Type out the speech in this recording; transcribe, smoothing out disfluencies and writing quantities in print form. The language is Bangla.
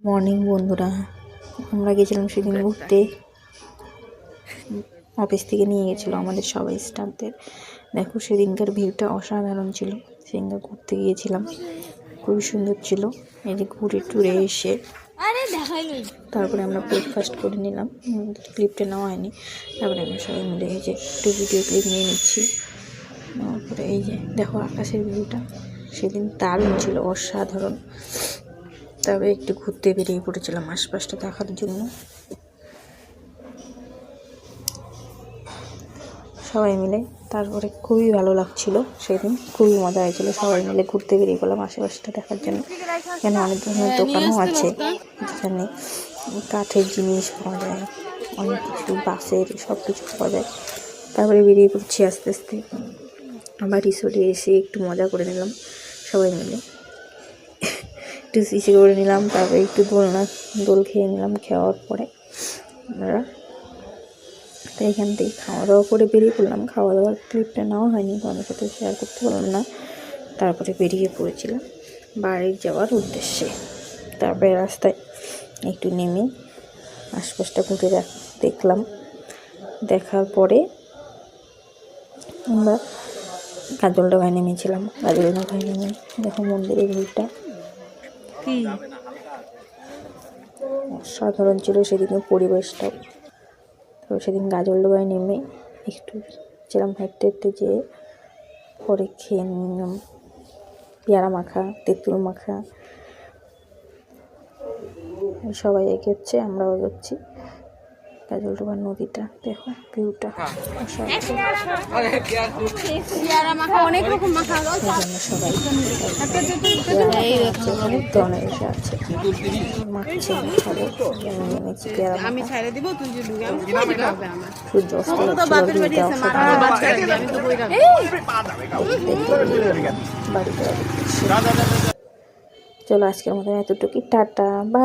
মর্নিং বন্ধুরা, আমরা গেছিলাম সেদিন ঘুরতে। অফিস থেকে নিয়ে গেছিলো আমাদের সবাই স্টাফদের। দেখো সেদিনকার ভিউটা অসাধারণ ছিল। সেদিনকার ঘুরতে গিয়েছিলাম, খুবই সুন্দর ছিল। এই যে ঘুরে টুরে এসে তারপরে আমরা ব্রেকফাস্ট করে নিলাম। ক্লিপটা নেওয়া হয়নি। তারপরে আমরা সবাই মিলে এই যে একটু ভিডিও ক্লিপ নিয়ে নিচ্ছি। তারপরে এই যে দেখো আকাশের ভিউটা সেদিন দারুণ ছিল, অসাধারণ। তবে একটু ঘুরতে বেরিয়ে পড়েছিলাম আশপাশটা দেখার জন্য। সবাই মিলে তারপরে খুবই ভালো লাগছিল। সেদিন খুবই মজা হয়েছিল। সবাই মিলে ঘুরতে বেরিয়ে পড়লাম আশেপাশটা দেখার জন্য। এখানে অনেক ধরনের দোকানও আছে, যেখানে কাঠের জিনিস পাওয়া যায়, অনেক কিছু বাসের সব কিছু পাওয়া যায়। তারপরে বেরিয়ে পড়ছি আস্তে আস্তে। আবার রিসোর্টে এসে একটু মজা করে নিলাম সবাই মিলে, একটু সিসি করে নিলাম। তারপরে একটু দোল খেয়ে নিলাম। খাওয়ার পরে আমরা তো এখান থেকে খাওয়া দাওয়া করে বেরিয়ে পড়লাম। খাওয়া দাওয়ার ক্লিপটা নেওয়া হয়নি, তোমাদের সাথে শেয়ার করতে পারলাম না। তারপরে বেরিয়ে পড়েছিলাম বাড়ি যাওয়ার উদ্দেশ্যে। তারপরে রাস্তায় একটু নেমে আশপাশটা ঘুরে দেখলাম। দেখার পরে আমরা গাজলডোবায় নেমেছিলাম। গাজলডোবায় নেমে দেখো মন্দিরের ভিড়টা অসাধারণ ছিল সেদিনের পরিবেশটাও। তো সেদিন গাজলডোবায় নেমে একটু যেরকম হাঁটতে হাঁটতে যেয়ে পরে খেয়ে নিলাম পেয়ারা মাখা, তেঁতুল মাখা। সবাই এগোচ্ছে, আমরাও এগোচ্ছি। গাজলডোবার নদীটা দেখো, ভিউটা চলো আজকের মতো এতটুকুই। Tata, by.